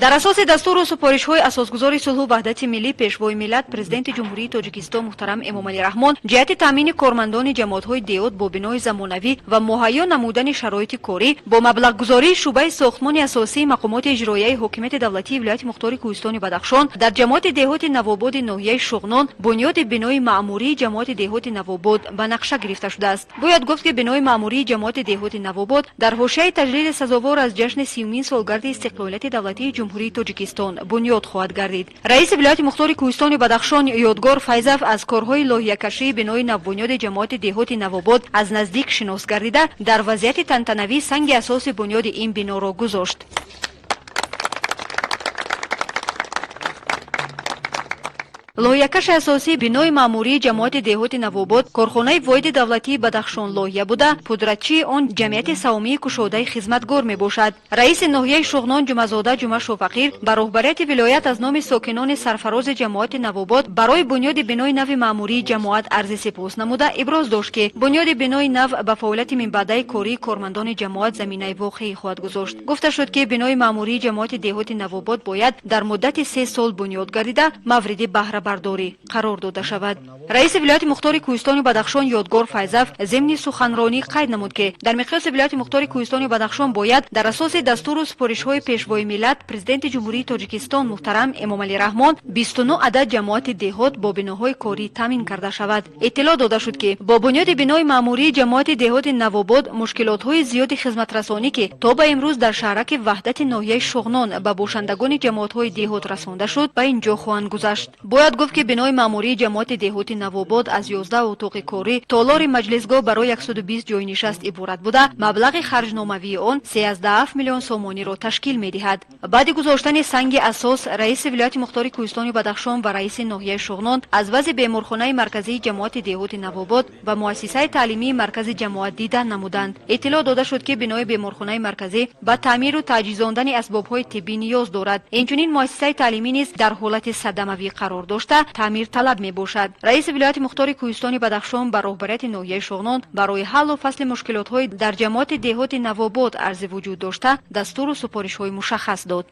дар асоси дастуру супоришҳои асосгузори сулҳу ваҳдати миллӣ пешвои миллат президенти ҷумҳурии тоҷикистон муҳтарам эмомалӣ раҳмон ҷиҳати таъмини кормандони ҷамоатҳои деҳот бо бинои замонавӣ ва муҳайё намудани шароити корӣ бо маблағгузории шуъбаи сохтмони асосии мақомоти иҷроияи ҳокимияти давлатии вилояти мухтори кӯҳистони бадахшон дар ҷамоати деҳоти навободи ноҳияи шуғнон бунёди бинои маъмурии ҷамоати деҳоти навобод ба нақша гирифта шудааст. бояд гуфт ки бинои маъмурии ҷамоати деҳоти навобод дар ҳошияи таҷлили сазовор аз ҷашни 30-умин солгарди истиқлолияти давлатии ҷумҳурии тоҷикистон бунёд хоҳад гардид. раиси вилояти мухтори кӯҳистони бадахшон ёдгор файзав аз корҳои лоҳиякашии бинои навбунёди ҷамоати деҳоти навобод аз наздик шинос гардида дар вазъияти тантанавӣ санги асоси бунёди ин биноро гузошт. лоҳиякаши асосии бинои маъмурии ҷамоати деҳоти навобод корхонаи воҳиди давлатии бадахшон лоҳия буда пудратчии он ҷамъияти савумии кушодаи хизматгор мебошад. раиси ноҳияи шуғнон ҷумазода ҷума шофақир ба роҳбарияти вилоят аз номи сокинони сарфарози ҷамоати навобод барои бунёди бинои нави маъмурии ҷамоат арзи сипос намуда иброз дошт ки бунёди бинои нав ба фаъолияти минбаъдаи кории кормандони ҷамоат заминаи воқеӣ хоҳад гузошт. гуфта шуд ки бинои маъмурии ҷамоати деҳоти навобод бояд дар муддати 3 сол бунёд гардида мавриди баҳра бардорӣ қарор дода шавад. раиси вилояти мухтори кӯҳистони бадахшон ёдгор файзав зимни суханронӣ қайд намуд ки дар миқёси вилояти мухтори кӯҳистони бадахшон бояд дар асоси дастуру супоришҳои пешвои миллат президенти ҷумҳурии тоҷикистон муҳтарам эмомалӣ раҳмон 29 адад ҷамоати деҳот бо биноҳои корӣ таъмин карда шавад. иттилоъ дода шуд ки бо бунёди бинои маъмурии ҷамоати деҳоти навобод мушкилотҳои зиёди хизматрасонӣ ки то ба имрӯз дар шаҳраки ваҳдати ноҳияи шуғнон ба бошандагони ҷамоатҳои деҳот расонда шуд ба ин ҷо хоҳанд гузашт. бояд гуфт ки бинои маъмурии ҷамоати деҳоти навобод аз 11 утоқи корӣ толори маҷлисгоҳ барои 120 ҷойи нишаст иборат буда маблағи харҷномавии он 13 миллион сомониро ташкил медиҳад. баъди гузоштани санги асос раиси вилояти мухтори кӯҳистони бадахшон ва раиси ноҳияи шуғнон аз вазъи беморхонаи марказии ҷамоати деҳоти навобод ва муассисаи таълимии маркази ҷамоат дидан намуданд. иттилоъ дода шуд ки бинои беморхонаи марказӣ ба таъмиру таҷҳизондани асбобҳои тиббӣ ниёз дорад. инчунин муассисаи таълимӣ низ дар ҳолати садамавӣ қарор дошта таъмир талаб мебошад. раиси вилояти мухтори кӯҳистони бадахшон ба роҳбарияти ноҳияи шуғнон барои ҳаллу фасли мушкилотҳои дар ҷамоати деҳоти навобод арзи вуҷуд дошта дастуру супоришҳои мушаххас дод.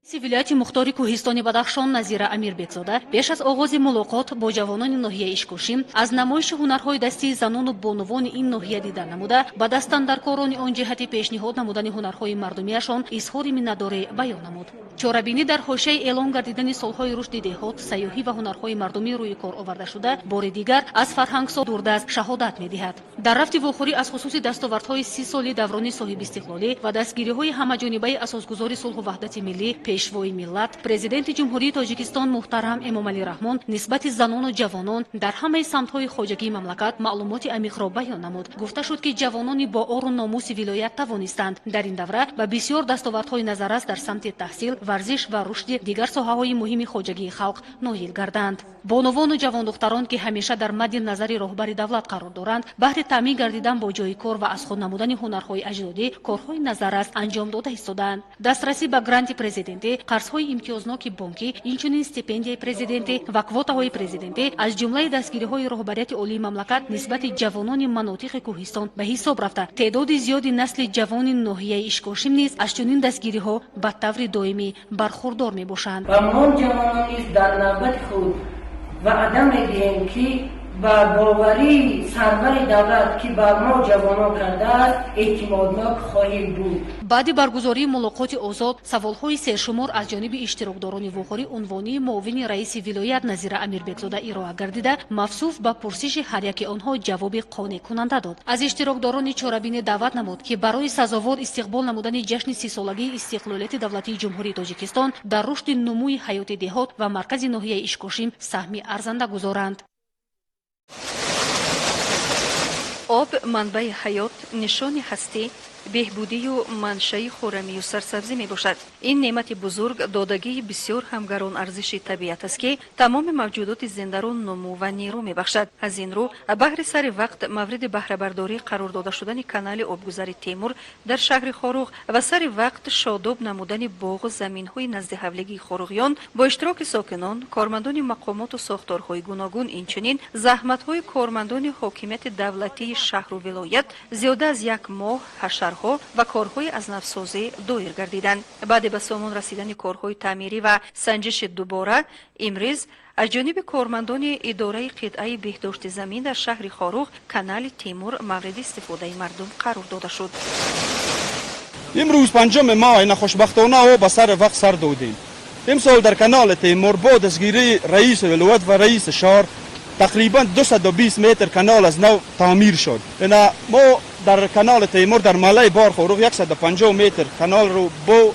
раиси вилояти мухтори кӯҳистони бадахшон Назира Амирбекзода пеш аз оғози мулоқот бо ҷавонони ноҳияи Ишкошим аз намоиши ҳунарҳои дастии занону бонувони ин ноҳия дида намуда ба дастандаркорони он ҷиҳати пешниҳод намудани ҳунарҳои мардумиашон изҳори миннатдорӣ баён намуд. чорабинӣ дар ҳошияи эълон гардидани солҳои рушди деҳот, сайёҳӣ ва ҳунарҳои мардумӣ рӯи кор оварда шуда бори дигар аз фарҳангсо дурдаст шаҳодат медиҳад. дар рафти вохӯрӣ аз хусуси дастовардҳои 30 соли даврони соҳибистиқлолӣ ва дастгириҳои ҳамаҷонибаи асосгузори сулҳу ваҳдати миллӣ пешвои миллат президенти ҷумҳурии тоҷикистон муҳтарам эмомалӣ раҳмон нисбати занону ҷавонон дар ҳамаи самтҳои хоҷагии мамлакат маълумоти амиқро баён намуд. гуфта шуд ки ҷавонони бо ору номуси вилоят тавонистанд дар ин давра ба бисёр дастовардҳои назаррас дар самти таҳсил, варзиш ва рушди дигар соҳаҳои муҳими хоҷагии халқ ноил гарданд. бонувону ҷавондухтарон ки ҳамеша дар мадди назари роҳбари давлат қарор доранд баҳри таъмин гардидан бо ҷойи кор ва аз худ намудани ҳунарҳои аҷдодӣ корҳои назаррас анҷом дода истодаанд. дастрасӣ ба гранти президентӣ, қарзҳои имтиёзноки бонкӣ, инчунин стипендияи президентӣ ва квотаҳои президентӣ аз ҷумлаи дастгириҳои роҳбарияти олии мамлакат нисбати ҷавонони манотиқи кӯҳистон ба ҳисоб рафта теъдоди зиёди насли ҷавони ноҳияи Ишкошим низ аз чунин дастгириҳо ба таври доимӣ бархурдор мебошанд. ва мо ҷавонон низ дар навбати худ ваъда медиҳем ки ба боварии сарвари давлат ки ба мо ҷавонон кардааст эътимоднок хоҳем буд. баъди баргузории мулоқоти озод саволҳои сершумор аз ҷониби иштирокдорони вохӯрӣ унвонии муовини раиси вилоят Назира Амирбекзода ироа гардида мафсуф ба пурсиши ҳар яки онҳо ҷавоби қонеъкунанда дод. аз иштирокдорони чорабинӣ даъват намуд ки барои сазовор истиқбол намудани ҷашни 30-солагии истиқлолияти давлатии ҷумҳурии тоҷикистон дар рушди нумӯи ҳаёти деҳот ва маркази ноҳияи Ишкошим саҳми арзанда гузоранд. об манбаи ҳаёт, нишони ҳастӣ, беҳбудию маншаи хӯрамию сарсабзӣ мебошад. ин неъмати бузург додагии бисёр ҳамгарон арзиши табиат аст ки тамоми мавҷудоти зиндаро нумӯ ва нерӯ мебахшад. аз ин рӯ баҳри сари вақт мавриди баҳрабардорӣ қарор дода шудани канали обгузари Темур дар шаҳри Хоруғ ва сари вақт шодоб намудани боғу заминҳои назди ҳавлигии хоруғиён бо иштироки сокинон, кормандони мақомоту сохторҳои гуногун, инчунин заҳматҳои кормандони ҳокимияти давлатии шаҳру вилоят зиёда аз 1 моҳ ҳашар духтарҳо ва корҳои азнавсозӣ доир гардиданд. баъде ба сомон расидани корҳои таъмирӣ ва санҷиши дубора имрӯз аз ҷониби кормандони идораи қитъаи беҳдошти замин дар шаҳри Хорух канали Теймур мавриди истифодаи мардум қарор дода шуд. امروز 5 ماه ناخوشبختانه ها به سر وقت سر دادیم. امسال در کانال تیمور با دستگیری رئیس ولایت و رئیس شهر تقریبا 220 متر کانال از نو تعمیر شد. ما در کانال تیمور در محله بار خوروغ 150 متر کانال رو با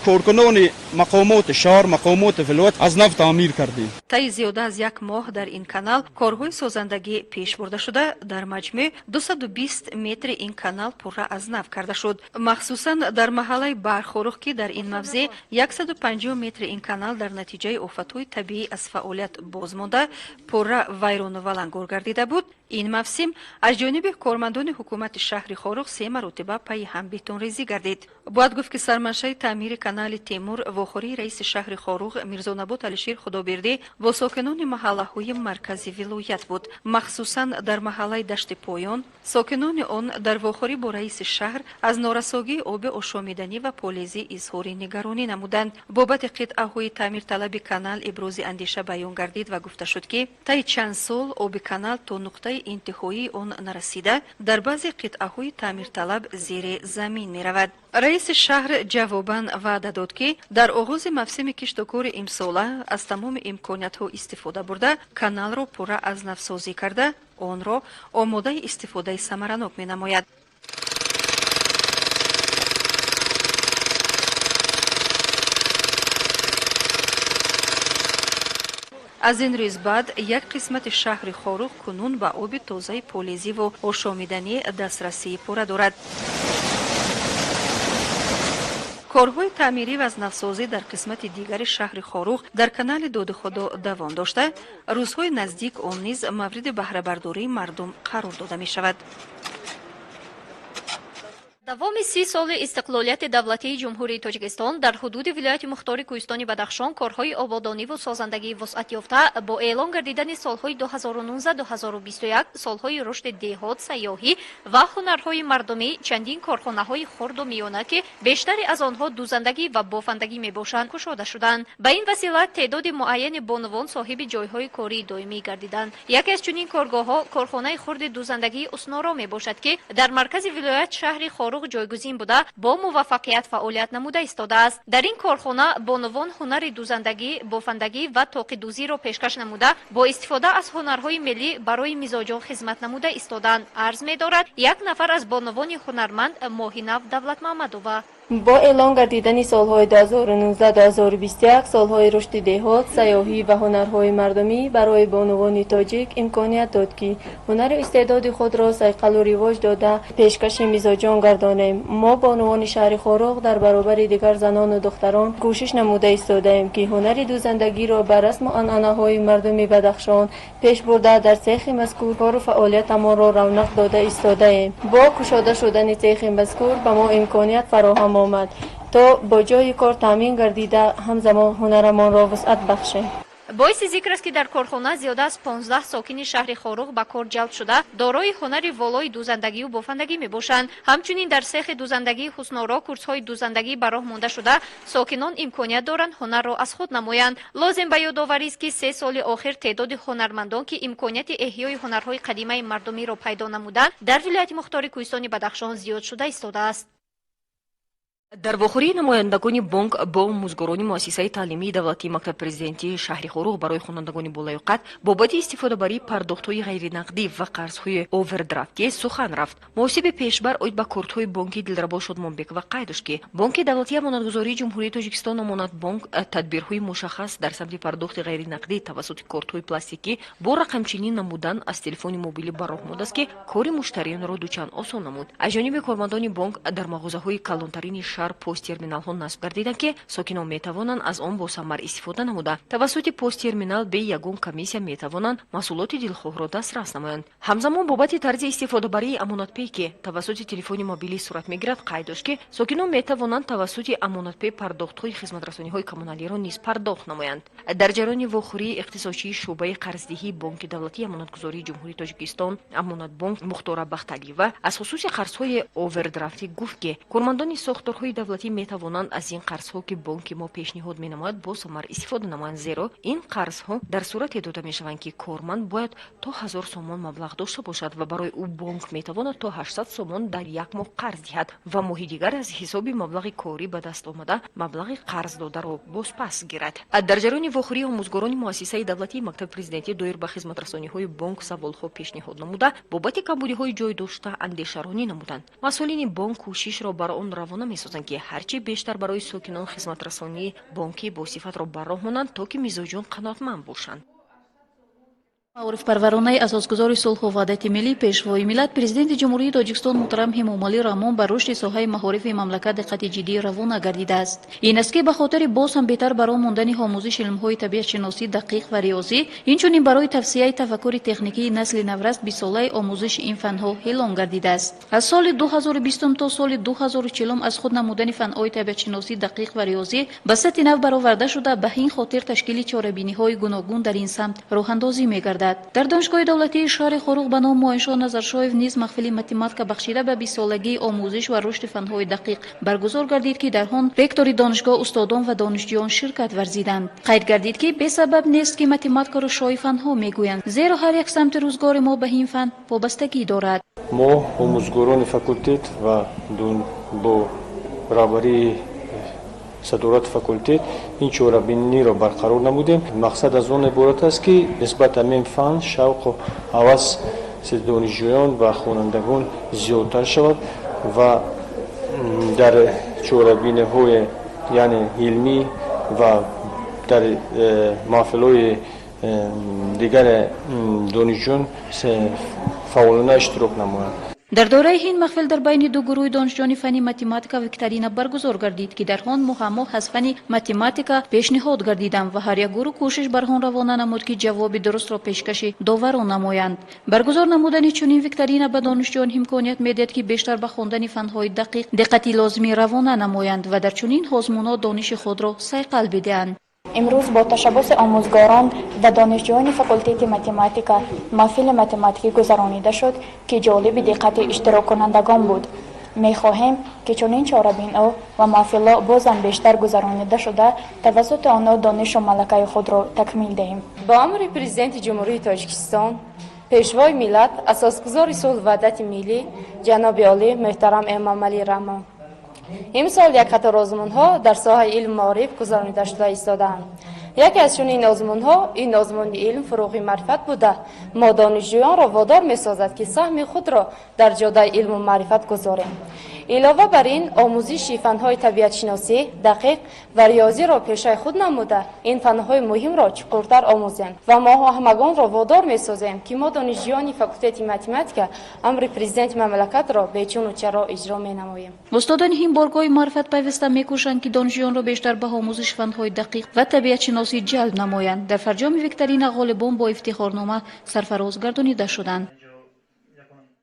کارکنان مقامات شهر مقامات ولایت از نو تعمیر کردیم. طی زیاده از یک ماه در این کانال کارهای سازندگی پیش برده شده. در مجموع 220 متر این کانال پره از نو کرده شد. مخصوصا در محله برخوروغ که در این موضع 150 متر این کانال در نتیجه آفت‌های طبیعی از فعالیت باز مانده پره ویران و ولنگار گردیده بود. این موسم از جانب کارمندان حکومت شهر خاروغ 3 مرتبه پای هم بتون ریزی گردید. باید گفت که سرمنشأ تعمیر کانال تیمور واخوری رئیس شهر خاروغ میرزا نبات علیشیر خدابردی و ساکنان محله‌های مرکزی ولایت بود. مخصوصا در محله دشت پایان ساکنان آن در واخوری با رئیس شهر از نارساگی آب آشامیدنی و پالیزی اظهار نگرانی نمودند. بابت قطعه‌های تعمیر طلب کانال ابراز اندیشه بیان گردید و گفته شد که طی چند سال آب کانال تا نقطه انتهایی آن نرسیده در بعضی قطعه‌های تعمیر طلب زیر زمین می‌رود. رئیس شهر جواباً وعده داد که در آغاز موسم کشت و کار امساله از تمام امکانیت‌ها استفاده برده کانال را پره از نوسازی کرده آن را آماده استفاده ثمرناک می‌نماید. از این روز بعد یک قسمت شهر خاروغ کنون به آب تازه پالیزی و آشامیدنی دسترسی پره دارد. کارهای تعمیری و از نوسازی در قسمت دیگر شهر خاروغ در کانال دودخدا دوام داشته روزهای نزدیک آن نیز مورد بهره برداری مردم قرار داده می شود. давоми 30 соли истиқлолияти давлатии ҷумҳурии Тоҷикистон дар ҳудуди вилояти мухтори Кӯҳистони Бадахшон корҳои ободониву созандагии вусъатёфта бо эълон гардидани солҳои 2019-2021 солҳои рушди деҳот, сайёҳӣ ва ҳунарҳои мардумӣ чандин корхонаҳои хурду миёна ки бештари аз онҳо дузандагӣ ва бофандагӣ мебошанд кушода шуданд. ба ин васила теъдоди муайяни бонувон соҳиби ҷойҳои кории доимӣ гардиданд. яке аз чунин коргоҳҳо корхонаи хурди дузандагии Уснора мебошад ки дар маркази вилоят шаҳри Хоруғ ҷойгузин буда бо муваффақият фаъолият намуда истодааст. дар ин корхона бонувон ҳунари дузандагӣ, бофандагӣ ва тоқидузиро пешкаш намуда бо истифода аз ҳунарҳои миллӣ барои мизоҷон хизмат намуда истоданд. арз медорад як нафар аз бонувони ҳунарманд Моҳинав Давлатмаҳмадова. با اعلان گردیدن سالهای 2019-2021 سالهای رشد دهات، سیاحی و هنرهای مردمی برای بانوان تاجیک امکانیت داد که هنر و استعداد خود را صیقل و رواج داده پیشکش میزاجان گردانیم. ما بانوان شهر خاروغ در برابر دیگر زنان و دختران کوشش نموده ایستاده‌ایم که هنر دوزندگی را بر رسم و عنعنه‌های مردمی بدخشان پیش برده در سیخ مذکور کار و فعالیتمان را رونق داده ایستاده‌ایم. با گشاده شدن سیخ مذکور به ما امکانیت فراهم آمد تا با جای کار تامین گردیده همزمان هنرمان را وسعت بخشیم. боиси зикр аст ки дар корхона зиёда аз 15 сокини шаҳри Хоруғ ба кор ҷалб шуда дорои ҳунари волои дузандагию бофандагӣ мебошанд. ҳамчунин дар сехи дузандагии Ҳусноро курсҳои дузандагӣ ба роҳ монда шуда сокинон имконият доранд ҳунарро аз худ намоянд. лозим ба ёдоварист ки 3 соли охир теъдоди ҳунармандон ки имконияти эҳёи ҳунарҳои қадимаи мардумиро пайдо намуданд дар вилояти мухтори Кӯҳистони Бадахшон зиёд шуда истодааст. дар вохӯрии намояндагони бонк бо омӯзгорони муассисаи таълимии давлатии мактаби президентии шаҳри Хоруғ барои хонандагони болаёқат бобати истифодабарии пардохтҳои ғайринақдӣ ва қарзҳои овердрафтӣ сухан рафт. муосиби пешбар оид ба кортҳои бонки Дилрабо Шодмонбекова қайд дошт ки бонки давлатии амонатгузории ҷумҳурии Тоҷикистон Амонатбонк тадбирҳои мушаххас дар самти пардохти ғайринақдӣ тавассути кортҳои пластикӣ бо рақамчинӣ намудан аз телефони мобилӣ ба роҳ мондааст ки кори муштариёнро дучанд осон намуд. аз ҷониби кормандони бонк дар мағозаҳои калонтарини шаҳр посттерминалҳо насб гардиданд ки сокинон метавонанд аз он бо самар истифода намуда тавассути посттерминал бе ягон комиссия метавонанд масъулоти дилхоҳро дастрас намоянд. ҳамзамон бобати тарзи истифодабарии амонатпей ки тавассути телефони мобилӣ сурат мегирад қайд дошт ки сокинон метавонанд тавассути амонатпей пардохтҳои хизматрасониҳои коммуналиро низ пардохт намоянд. дар ҷараёни вохӯрии иқтисодчии шуъбаи қарздиҳии бонки давлатии амонатгузории ҷумҳурии Тоҷикистон Амонатбонк Мухтора Бахталиева аз хусуси қарзҳои овердрафтӣ гуфт ки кормандони сохторҳои давлатӣ метавонанд аз ин қарзҳо ки бонки мо пешниҳод менамояд бо самар истифода намоянд, зеро ин қарзҳо дар сурате дода мешаванд ки корманд бояд то 1000 сомон маблағ дошта бошад ва барои ӯ бонк метавонад то 800 сомон дар як моҳ қарз диҳад ва моҳи дигар аз ҳисоби маблағи корӣ ба даст омада маблағи қарздодаро бозпас гирад. дар ҷараёни вохӯрии омӯзгорони муассисаи давлатии мактаби президентӣ доир ба хизматрасониҳои бонк саволҳо пешниҳод намуда бобати камбудиҳои ҷойдошта андешаронӣ намуданд. масъулини бонк кӯшишро бар он равона месозанд ки ҳарчи бештар барои сокинон хизматрасонии бонкӣ босифатро бар роҳ монанд то ки мизоҷон қаноатманд бошанд. маорифпарваронаи асосгузори сулҳу ваҳдати миллӣ пешвои миллат президенти ҷумҳурии Тоҷикистон муҳтарам Эмомалӣ Раҳмон ба рушди соҳаи маҳорифи мамлакат диққати ҷиддӣ равона гардидааст. ин аст ки ба хотири боз ҳам беҳтар баро мондани омӯзиши илмҳои табиатшиносӣ дақиқ ва риёзӣ инчунин барои тавсияи тафаккури техникии насли навраст бисолаи омӯзиши ин фанҳо эълон гардидааст. аз соли 2020 то соли 2040 аз худ намудани фанҳои табиатшиносӣ дақиқ ва риёзӣ ба сатҳи нав бароварда шуда ба ин хотир ташкили чорабиниҳои гуногун дар ин самт роҳандозӣ мегардад. дар донишгоҳи давлатии шаҳри Хорух ба ном Моиншоҳ Назаршоев низ маҳфили математика бахшида ба бисолагии омӯзиш ва рушди фанҳои дақиқ баргузор гардид ки дар он ректори донишгоҳ устодон ва донишҷӯён ширкат варзиданд. қайд гардид ки бесабаб нест ки математикаро шоҳи фанҳо мегӯянд, зеро ҳар як самти рӯзгори мо ба ин фан вобастагӣ дорад. мо омӯзгорони факултет ва бо раҳбарии садорати факултет ин чорабиниро барқарор намудем. мақсад аз он иборат аст ки нисбат ҳамин фан шавқу ҳавас донишҷӯён ва хонандагон зиёдтар шавад ва дар чорабиниҳои яъне илмӣ ва дар маҳфилҳои дигари донишҷӯён фаъолона иштирок намоянд. дар дораи ин маҳфил дар байни ду гурӯҳи донишҷӯёни фани математика викторина баргузор гардид ки дар он муҳаммоҳ аз фани математика пешниҳод гардиданд ва ҳар як гурӯҳ кӯшиш бар он равона намуд ки ҷавоби дурустро пешкаши доварон намоянд. баргузор намудани чунин викторина ба донишҷӯён имконият медиҳад ки бештар ба хондани фанҳои дақиқ диққати лозимӣ равона намоянд ва дар чунин озмунҳо дониши худро сайқал бидиҳанд. имрӯз бо ташаббуси омӯзгорон ва донишҷӯёни факултети математика маҳфили математикӣ гузаронида шуд ки ҷолиби диққати иштироккунандагон буд. мехоҳем ки чунин чорабинҳо ва маҳфилҳо бозам бештар гузаронида шуда тавассути онҳо донишу малакаи худро такмил диҳем. ба амри президенти ҷумҳурии Тоҷикистон пешвои миллат асосгузори сулҳу ваҳдати миллӣ ҷаноби олӣ муҳтарам Эмомалӣ Раҳмон имсол як қатор озмунҳо дар соҳаи илм маориф гузаронида шуда истодаанд. яке аз чунин озмунҳо ин озмуни илм фуруғи маърифат буда мо донишҷӯёнро водор месозад ки саҳми худро дар ҷодаи илму маърифат гузорем. илова бар ин омӯзиши фанҳои табиатшиносӣ дақиқ ва риёзиро пешаи худ намуда ин фанҳои муҳимро чуқуртар омӯзем ва мо ҳамагонро водор месозем ки мо донишҷӯёни факултети математика амри президенти мамлакатро бечуну чаро иҷро менамоем. устодони ин боргоҳи маърифат пайваста мекӯшанд ки донишҷӯёнро бештар ба омӯзиши фанҳои дақиқ ва табиатшиносӣ ҷалб намоянд. дар фарҷоми викторина ғолибон бо ифтихорнома сарфароз гардонида шуданд.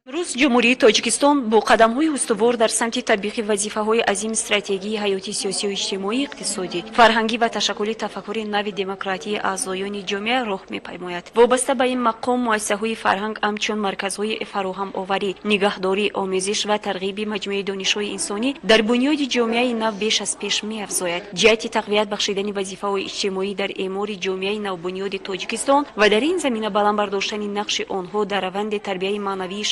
امروز جمهوری تاجیکستان با قدم‌های استوار در سمت تطبیق وظیفه‌های عظیم استراتژی حیاتی سیاسی و اجتماعی اقتصادی فرهنگی و تشکل تفکر نو دموکراتی اعضایان جامعه راه می‌پیماید. وابسته به این مقام مؤسسه‌های فرهنگ همچون مرکزهای فراهم آوری، نگهداری، آموزش و ترغیب مجموعه دانش‌های انسانی در بنیاد جامعه نو بیش از پیش می‌افزاید. جهت تقویت بخشیدن وظیفه‌های اجتماعی در اعمار جامعه نو بنیاد تاجیکستان و در این زمینه بلند برداشتن نقش آنها در روند تربیت معنوی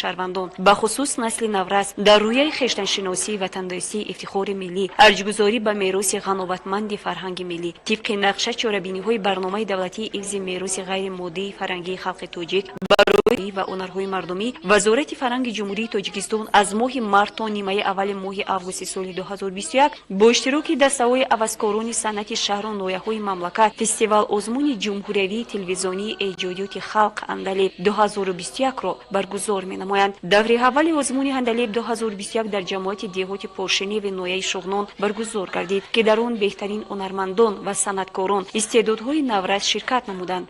به خصوص نسل نورس در روی خویشتن‌شناسی وطن‌دوستی افتخار ملی ارجگذاری به میراث غناوتمند فرهنگ ملی طبق نقشه چاره‌بینی‌های برنامه دولتی حفظ میراث غیر مادی فرهنگی خلق تاجیک برای و هنرهای مردمی وزارت فرهنگ جمهوری تاجیکستان از ماه مارت تا نیمه اول ماه آگوست سال 2021 با اشتراک دسته‌های هوسکاران صنعت شهر و ناحیه‌های مملکت فستیوال آزمون جمهوری تلویزیونی ایجادات خلق اندلی 2021 را برگزار می‌نمایند. намуданд. даври аввали озмуни ҳандалеб 2021 дар ҷамоати деҳоти поршеневи ноҳияи шуғнон баргузор гардид ки дар он беҳтарин ҳунармандон ва санъаткорон истеъдодҳои наврас ширкат намуданд.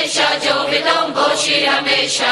همیشه جاودان باشی همیشه